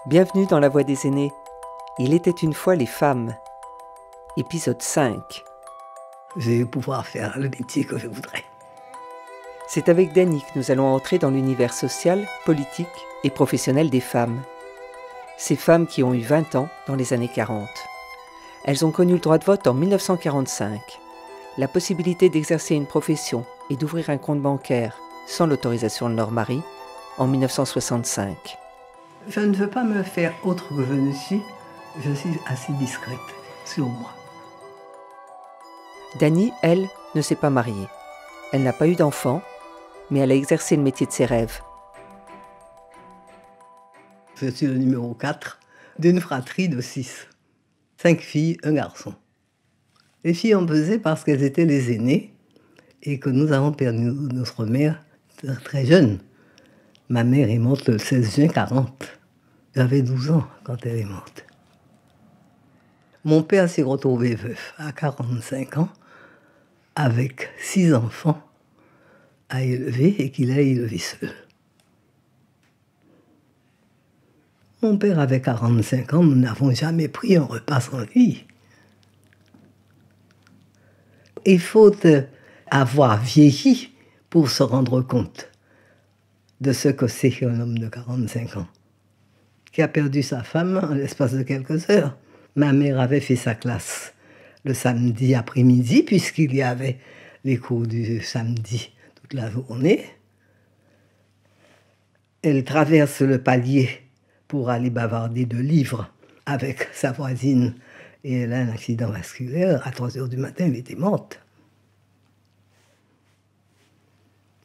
Bienvenue dans La Voix des aînés. Il était une fois les femmes. Épisode 5. Je vais pouvoir faire le métier que je voudrais. C'est avec Dany que nous allons entrer dans l'univers social, politique et professionnel des femmes. Ces femmes qui ont eu 20 ans dans les années 40. Elles ont connu le droit de vote en 1945, la possibilité d'exercer une profession et d'ouvrir un compte bancaire sans l'autorisation de leur mari en 1965. Je ne veux pas me faire autre que je ne suis. Je suis assez discrète sur moi. Dany, elle, ne s'est pas mariée. Elle n'a pas eu d'enfant, mais elle a exercé le métier de ses rêves. Je suis le numéro 4 d'une fratrie de 6. 5 filles, un garçon. Les filles ont pesé parce qu'elles étaient les aînées et que nous avons perdu notre mère très jeune. Ma mère est morte le 16 juin 40. J'avais 12 ans quand elle est morte. Mon père s'est retrouvé veuf à 45 ans avec 6 enfants à élever et qu'il a élevés seul. Mon père avait 45 ans, nous n'avons jamais pris un repas sans lui. Il faut avoir vieilli pour se rendre compte de ce que c'est qu'un homme de 45 ans, qui a perdu sa femme en l'espace de quelques heures. Ma mère avait fait sa classe le samedi après-midi, puisqu'il y avait les cours du samedi toute la journée. Elle traverse le palier pour aller bavarder de livres avec sa voisine et elle a un accident vasculaire. À 3 heures du matin, elle était morte.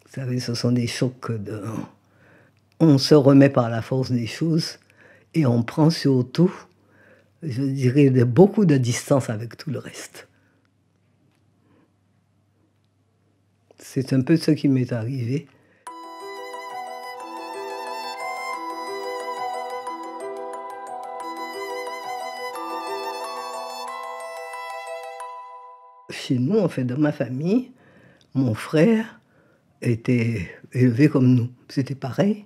Vous savez, ce sont des chocs on se remet par la force des choses et on prend surtout, je dirais, beaucoup de distance avec tout le reste. C'est un peu ce qui m'est arrivé. Chez nous, en fait, dans ma famille, mon frère était élevé comme nous. C'était pareil.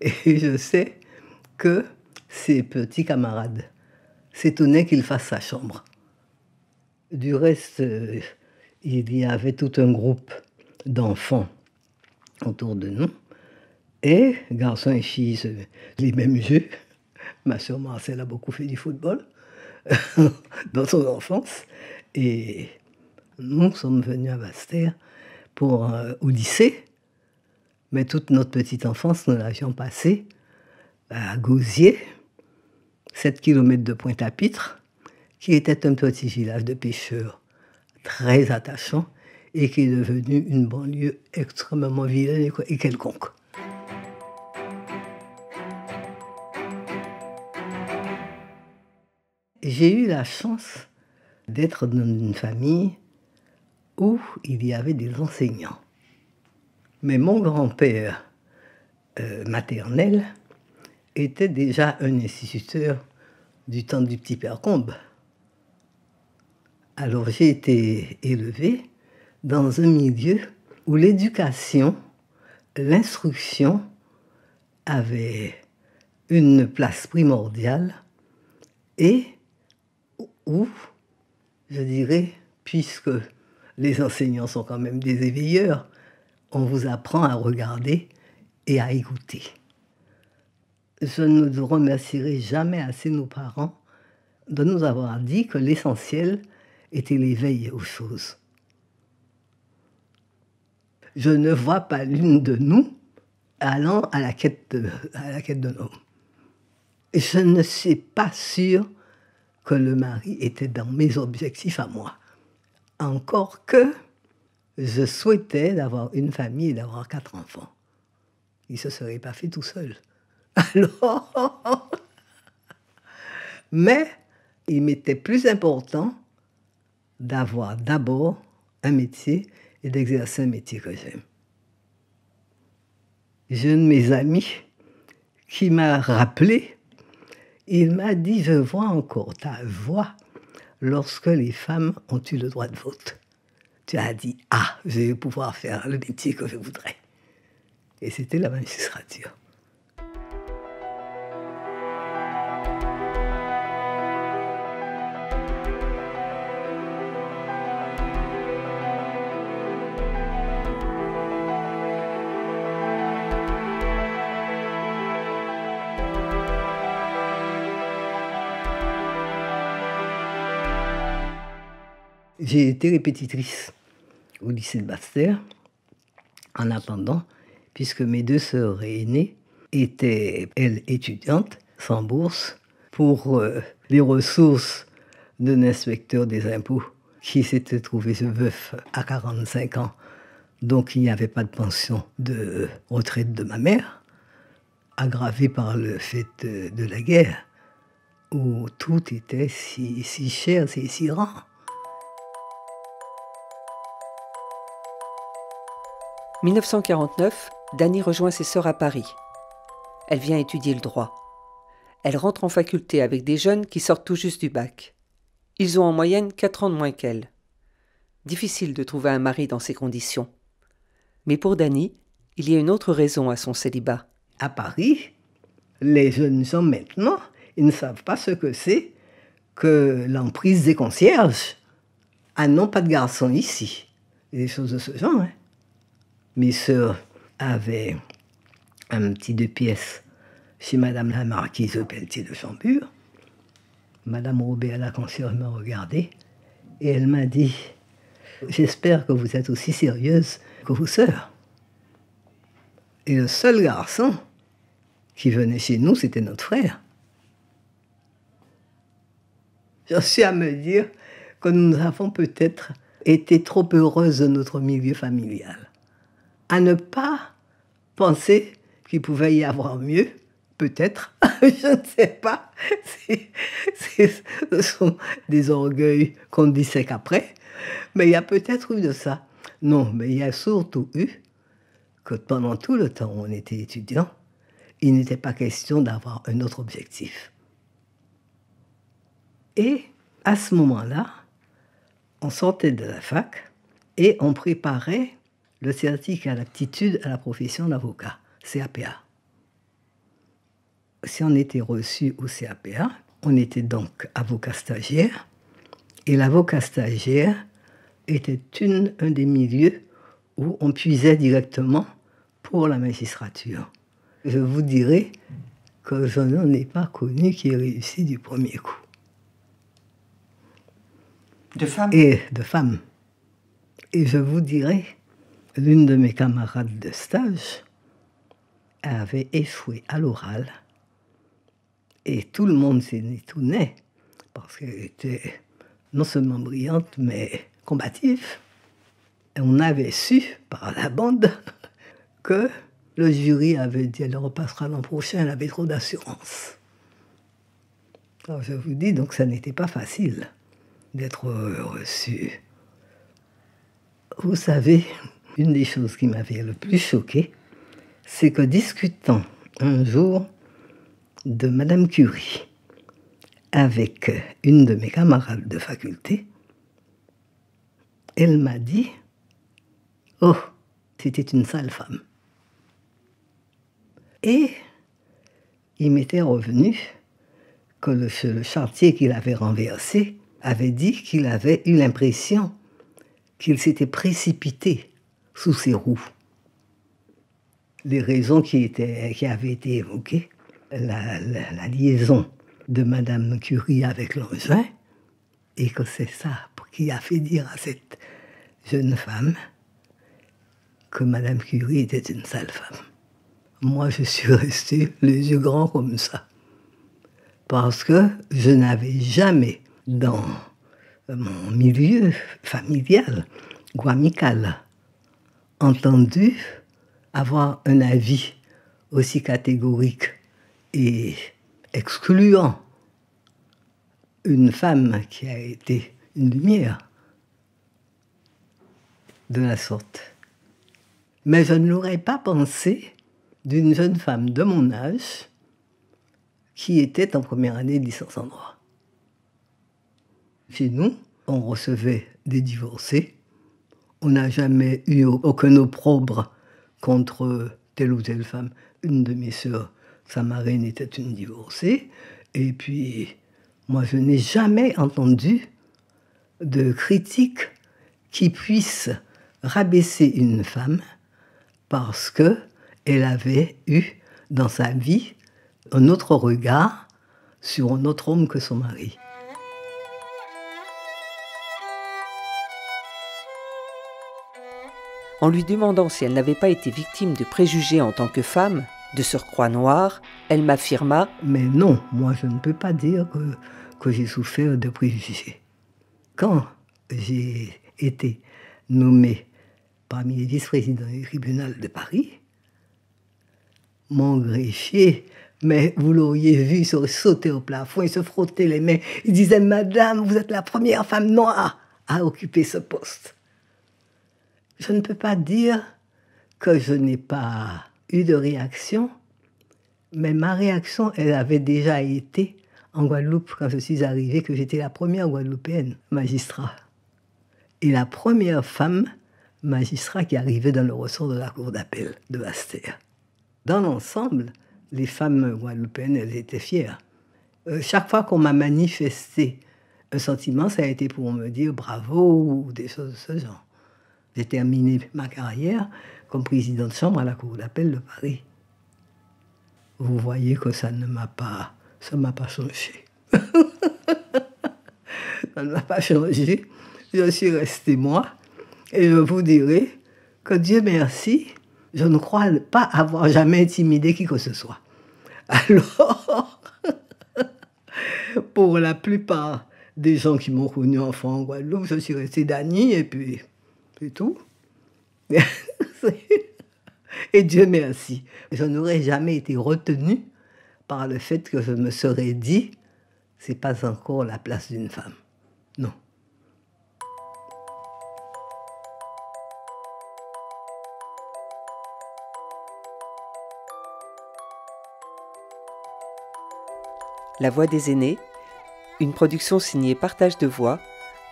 Et je sais que ses petits camarades s'étonnaient qu'il fasse sa chambre. Du reste, il y avait tout un groupe d'enfants autour de nous. Et garçons et filles, les mêmes jeux. Ma sœur Marcel a beaucoup fait du football dans son enfance. Et nous sommes venus à Basse-Terre au lycée. Mais toute notre petite enfance, nous l'avions passée à Gauzier, 7 km de Pointe-à-Pitre, qui était un petit village de pêcheurs très attachant et qui est devenu une banlieue extrêmement vilaine et quelconque. J'ai eu la chance d'être dans une famille où il y avait des enseignants. Mais mon grand-père maternel était déjà un instituteur du temps du petit père Combe. Alors j'ai été élevée dans un milieu où l'éducation, l'instruction avaient une place primordiale et où, je dirais, puisque les enseignants sont quand même des éveilleurs, on vous apprend à regarder et à écouter. Je ne remercierai jamais assez nos parents de nous avoir dit que l'essentiel était l'éveil aux choses. Je ne vois pas l'une de nous allant à la quête de l'homme. Je ne suis pas sûre que le mari était dans mes objectifs à moi. Encore que je souhaitais d'avoir une famille et d'avoir 4 enfants. Il ne se serait pas fait tout seul. Alors, mais il m'était plus important d'avoir d'abord un métier et d'exercer un métier que j'aime. J'ai un de mes amis qui m'a rappelé, il m'a dit « Je vois encore ta voix lorsque les femmes ont eu le droit de vote. » Tu as dit « Ah, je vais pouvoir faire le métier que je voudrais. » Et c'était la magistrature. J'ai été répétitrice au lycée de Basse-Terre en attendant, puisque mes 2 sœurs aînées étaient, elles, étudiantes, sans bourse, pour les ressources d'un inspecteur des impôts qui s'était trouvé veuf à 45 ans. Donc il n'y avait pas de pension de retraite de ma mère, aggravée par le fait de la guerre, où tout était si cher, si rare. 1949, Dany rejoint ses sœurs à Paris. Elle vient étudier le droit. Elle rentre en faculté avec des jeunes qui sortent tout juste du bac. Ils ont en moyenne 4 ans de moins qu'elle. Difficile de trouver un mari dans ces conditions. Mais pour Dany, il y a une autre raison à son célibat. À Paris, les jeunes gens maintenant, ils ne savent pas ce que c'est que l'emprise des concierges. Ah non, pas de garçon ici. Et des choses de ce genre. Hein. Mes sœurs avaient un petit 2 pièces chez Madame la Marquise Pelletier de Chambure. Madame Robert, la concierge, m'a regardée et elle m'a dit « J'espère que vous êtes aussi sérieuse que vos sœurs. » Et le seul garçon qui venait chez nous, c'était notre frère. J'en suis à me dire que nous avons peut-être été trop heureuses de notre milieu familial. À ne pas penser qu'il pouvait y avoir mieux, peut-être, je ne sais pas. Ce sont des orgueils qu'on dissèque après, mais il y a peut-être eu de ça. Non, mais il y a surtout eu que pendant tout le temps où on était étudiant, il n'était pas question d'avoir un autre objectif. Et à ce moment-là, on sortait de la fac et on préparait le certificat d'aptitude à la profession d'avocat, CAPA. Si on était reçu au CAPA, on était donc avocat stagiaire, et l'avocat stagiaire était un des milieux où on puisait directement pour la magistrature. Je vous dirais que je n'en ai pas connu qui ait réussi du premier coup. De femmes ? Et de femmes. Et je vous dirais, l'une de mes camarades de stage avait échoué à l'oral et tout le monde s'étonnait parce qu'elle était non seulement brillante mais combative. Et on avait su par la bande que le jury avait dit elle repassera l'an prochain, elle avait trop d'assurance. Alors je vous dis donc ça n'était pas facile d'être reçu. Vous savez, une des choses qui m'avait le plus choquée, c'est que discutant un jour de Madame Curie avec une de mes camarades de faculté, elle m'a dit « Oh, c'était une sale femme ». Et il m'était revenu que le charretier qu'il avait renversé avait dit qu'il avait eu l'impression qu'il s'était précipité sous ses roues. Les raisons qui avaient été évoquées, la liaison de Madame Curie avec l'engin, et que c'est ça qui a fait dire à cette jeune femme que Madame Curie était une sale femme. Moi, je suis restée les yeux grands comme ça, parce que je n'avais jamais dans mon milieu familial ou amical entendu avoir un avis aussi catégorique et excluant une femme qui a été une lumière de la sorte. Mais je ne l'aurais pas pensé d'une jeune femme de mon âge qui était en première année de licence en droit. Chez nous, on recevait des divorcés. On n'a jamais eu aucun opprobre contre telle ou telle femme. Une de mes sœurs, sa marraine, était une divorcée. Et puis, moi, je n'ai jamais entendu de critique qui puisse rabaisser une femme parce qu'elle avait eu dans sa vie un autre regard sur un autre homme que son mari. En lui demandant si elle n'avait pas été victime de préjugés en tant que femme, de surcroît noire, elle m'affirma « Mais non, moi je ne peux pas dire que j'ai souffert de préjugés. Quand j'ai été nommé parmi les vice-présidents du tribunal de Paris, mon greffier, mais vous l'auriez vu sauter au plafond et se frotter les mains. Il disait « Madame, vous êtes la première femme noire à occuper ce poste. » Je ne peux pas dire que je n'ai pas eu de réaction, mais ma réaction, elle avait déjà été en Guadeloupe quand je suis arrivée, que j'étais la première Guadeloupéenne magistrat. Et la première femme magistrat qui arrivait dans le ressort de la cour d'appel de Basse-Terre. Dans l'ensemble, les femmes guadeloupéennes, elles étaient fières. Chaque fois qu'on m'a manifesté un sentiment, ça a été pour me dire bravo ou des choses de ce genre. J'ai terminé ma carrière comme président de chambre à la cour d'appel de Paris. Vous voyez que ça ne m'a pas changé. Ça ne m'a pas changé. Je suis restée moi. Et je vous dirai que Dieu merci, je ne crois pas avoir jamais intimidé qui que ce soit. Alors, pour la plupart des gens qui m'ont connu enfant en Guadeloupe, je suis restée Dany et puis c'est tout. Et Dieu merci, je n'aurais jamais été retenue par le fait que je me serais dit « c'est pas encore la place d'une femme ». Non. La Voix des aînés, une production signée Partage de Voix,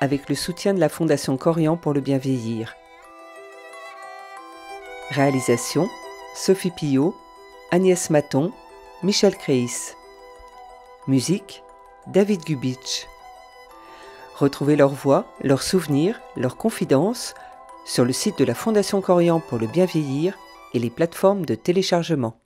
avec le soutien de la Fondation Corian pour le bien vieillir. Réalisation, Sophie Pillot, Agnès Maton, Michel Créis. Musique, David Gubitsch. Retrouvez leurs voix, leurs souvenirs, leurs confidences sur le site de la Fondation Corian pour le bien vieillir et les plateformes de téléchargement.